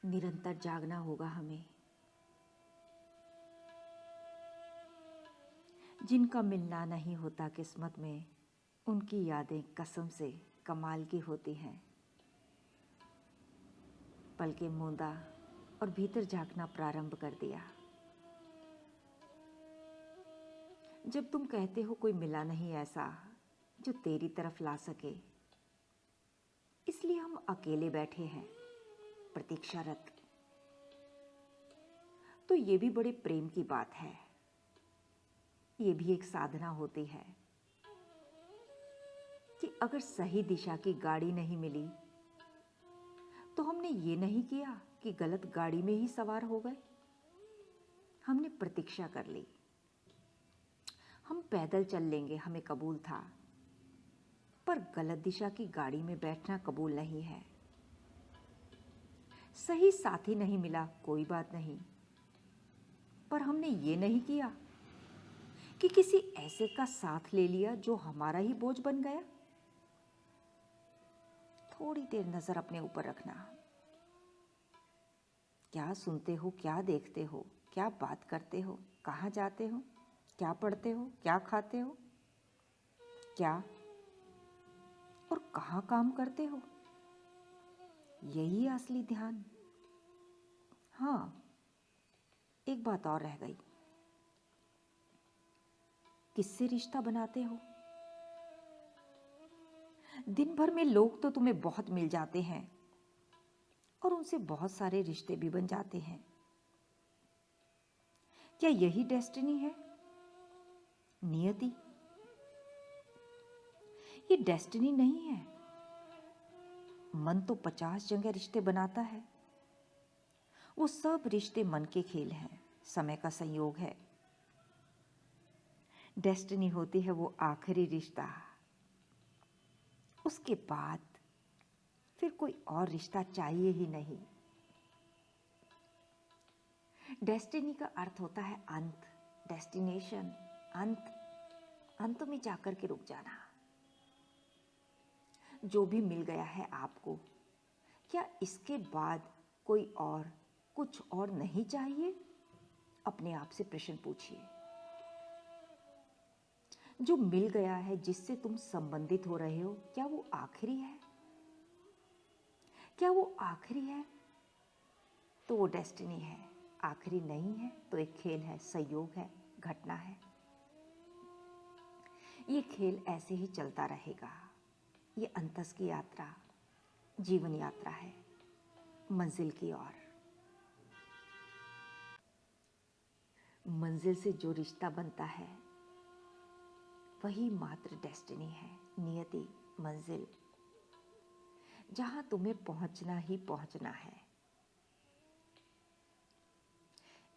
निरंतर जागना होगा हमें। जिनका मिलना नहीं होता किस्मत में, उनकी यादें कसम से कमाल की होती हैं। पलके मूंदा और भीतर झांकना प्रारंभ कर दिया। जब तुम कहते हो कोई मिला नहीं ऐसा जो तेरी तरफ ला सके, इसलिए हम अकेले बैठे हैं प्रतीक्षारत। तो ये भी बड़े प्रेम की बात है। ये भी एक साधना होती है कि अगर सही दिशा की गाड़ी नहीं मिली तो हमने ये नहीं किया कि गलत गाड़ी में ही सवार हो गए। हमने प्रतीक्षा कर ली। हम पैदल चल लेंगे, हमें कबूल था, पर गलत दिशा की गाड़ी में बैठना कबूल नहीं है। सही साथी नहीं मिला, कोई बात नहीं, पर हमने ये नहीं किया कि किसी ऐसे का साथ ले लिया जो हमारा ही बोझ बन गया। थोड़ी देर नजर अपने ऊपर रखना। क्या सुनते हो, क्या देखते हो, क्या बात करते हो, कहाँ जाते हो, क्या पढ़ते हो, क्या खाते हो, क्या और कहाँ काम करते हो? यही है असली ध्यान। हाँ, एक बात और रह गई। किससे रिश्ता बनाते हो? दिन भर में लोग तो तुम्हें बहुत मिल जाते हैं और उनसे बहुत सारे रिश्ते भी बन जाते हैं। क्या यही डेस्टिनी है, नियति? ये डेस्टिनी नहीं है। मन तो 50 जगह रिश्ते बनाता है। वो सब रिश्ते मन के खेल हैं, समय का संयोग है। डेस्टिनी होती है वो आखिरी रिश्ता। उसके बाद फिर कोई और रिश्ता चाहिए ही नहीं। डेस्टिनी का अर्थ होता है अंत, डेस्टिनेशन, अंत, अंत में जाकर के रुक जाना। जो भी मिल गया है आपको, क्या इसके बाद कोई और, कुछ और नहीं चाहिए? अपने आप से प्रश्न पूछिए। जो मिल गया है, जिससे तुम संबंधित हो रहे हो, क्या वो आखिरी है? क्या वो आखिरी है तो वो डेस्टिनी है। आखिरी नहीं है तो एक खेल है, संयोग है, घटना है। ये खेल ऐसे ही चलता रहेगा। ये अंतस की यात्रा, जीवन यात्रा है मंजिल की ओर। मंजिल से जो रिश्ता बनता है वही मात्र डेस्टिनी है, नियति, मंजिल, जहां तुम्हें पहुंचना ही पहुंचना है।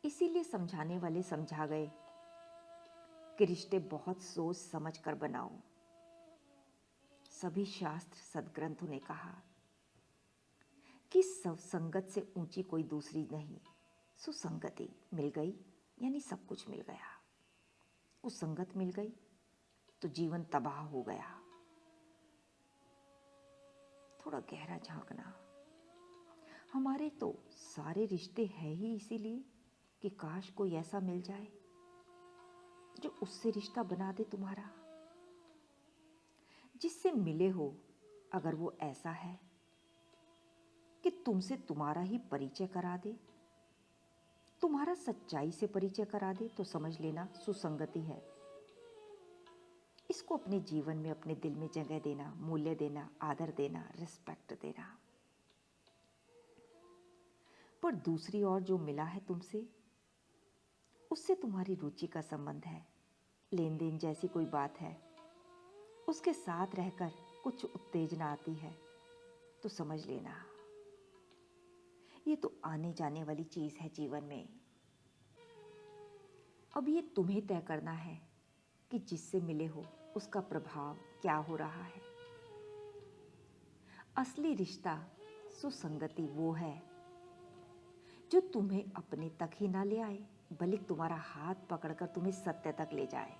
इसीलिए समझाने वाले समझा गए कि रिश्ते बहुत सोच समझ कर बनाओ। सभी शास्त्र सद्ग्रंथों ने कहा कि संगत से ऊंची कोई दूसरी नहीं। सुसंगति मिल गई यानी सब कुछ मिल गया। कुसंगत मिल गई तो जीवन तबाह हो गया। थोड़ा गहरा झांकना। हमारे तो सारे रिश्ते हैं ही इसीलिए कि काश कोई ऐसा मिल जाए जो उससे रिश्ता बना दे तुम्हारा। जिससे मिले हो, अगर वो ऐसा है कि तुमसे तुम्हारा ही परिचय करा दे, तुम्हारा सच्चाई से परिचय करा दे, तो समझ लेना सुसंगति है। इसको अपने जीवन में, अपने दिल में जगह देना, मूल्य देना, आदर देना, रिस्पेक्ट देना। पर दूसरी ओर जो मिला है तुमसे, उससे तुम्हारी रुचि का संबंध है, लेन देन जैसी कोई बात है, उसके साथ रहकर कुछ उत्तेजना आती है, तो समझ लेना ये तो आने जाने वाली चीज है जीवन में। अब ये तुम्हें तय करना है कि जिससे मिले हो उसका प्रभाव क्या हो रहा है। असली रिश्ता, सुसंगति वो है जो तुम्हें अपने तक ही ना ले आए, बल्कि तुम्हारा हाथ पकड़कर तुम्हें सत्य तक ले जाए।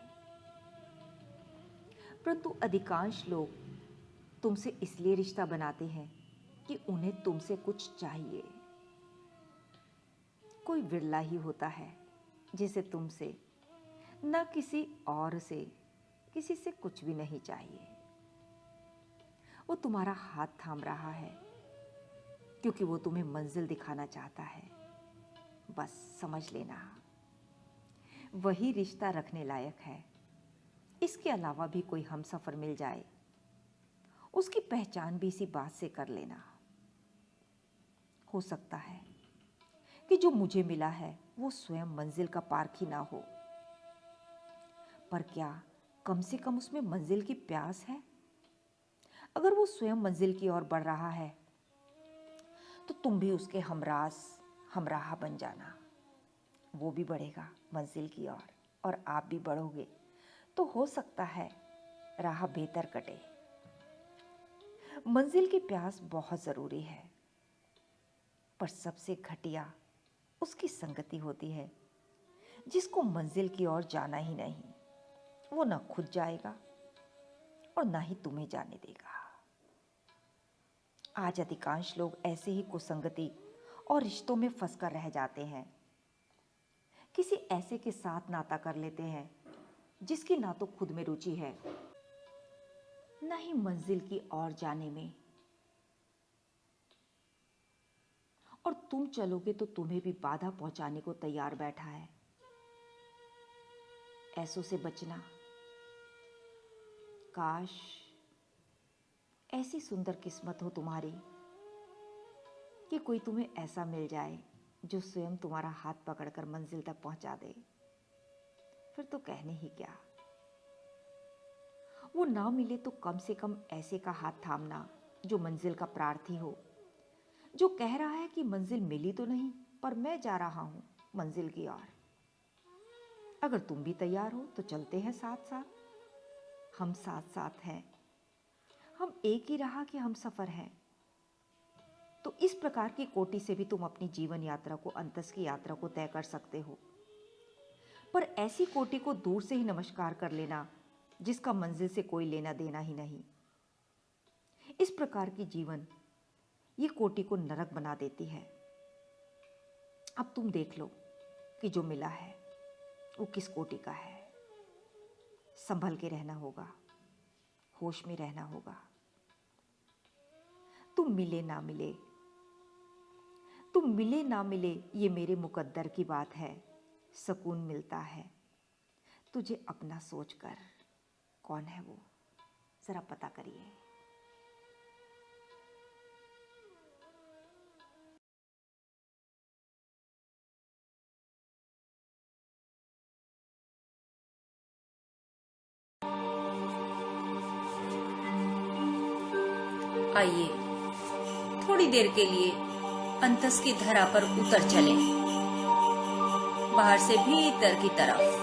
परंतु अधिकांश लोग तुमसे इसलिए रिश्ता बनाते हैं कि उन्हें तुमसे कुछ चाहिए। कोई विरला ही होता है जिसे तुमसे, न किसी और से, किसी से कुछ भी नहीं चाहिए। वो तुम्हारा हाथ थाम रहा है क्योंकि वो तुम्हें मंजिल दिखाना चाहता है। बस समझ लेना, वही रिश्ता रखने लायक है। इसके अलावा भी कोई हमसफर मिल जाए, उसकी पहचान भी इसी बात से कर लेना। हो सकता है कि जो मुझे मिला है वो स्वयं मंजिल का पार्क ही ना हो, पर क्या कम से कम उसमें मंजिल की प्यास है? अगर वो स्वयं मंजिल की ओर बढ़ रहा है तो तुम भी उसके हमराह बन जाना। वो भी बढ़ेगा मंजिल की ओर और आप भी बढ़ोगे, तो हो सकता है राह बेहतर कटे। मंजिल की प्यास बहुत जरूरी है, पर सबसे घटिया उसकी संगति होती है जिसको मंजिल की ओर जाना ही नहीं। वो ना खुद जाएगा और ना ही तुम्हें जाने देगा। आज अधिकांश लोग ऐसे ही कुसंगति और रिश्तों में फंसकर रह जाते हैं। किसी ऐसे के साथ नाता कर लेते हैं जिसकी ना तो खुद में रुचि है, ना ही मंजिल की ओर जाने में। और तुम चलोगे तो तुम्हें भी बाधा पहुंचाने को तैयार बैठा है। ऐसों से बचना। काश ऐसी सुंदर किस्मत हो तुम्हारी कि कोई तुम्हें ऐसा मिल जाए जो स्वयं तुम्हारा हाथ पकड़कर मंजिल तक पहुंचा दे। फिर तो कहने ही क्या। वो ना मिले तो कम से कम ऐसे का हाथ थामना जो मंजिल का प्रार्थी हो, जो कह रहा है कि मंजिल मिली तो नहीं पर मैं जा रहा हूं मंजिल की ओर। अगर तुम भी तैयार हो तो चलते हैं साथ साथ। हम साथ साथ हैं, हम एक ही राह के हम सफर हैं। तो इस प्रकार की कोटि से भी तुम अपनी जीवन यात्रा को, अंतस की यात्रा को तय कर सकते हो। पर ऐसी कोटि को दूर से ही नमस्कार कर लेना जिसका मंजिल से कोई लेना देना ही नहीं। इस प्रकार की जीवन ये कोटि को नरक बना देती है। अब तुम देख लो कि जो मिला है वो किस कोटि का है। संभल के रहना होगा, होश में रहना होगा। तुम मिले ना मिले ये मेरे मुकद्दर की बात है। सुकून मिलता है तुझे अपना सोचकर। कौन है वो, जरा पता करिए। आइए थोड़ी देर के लिए अंतस की धरा पर उतर चलें, बाहर से भीतर की तरफ।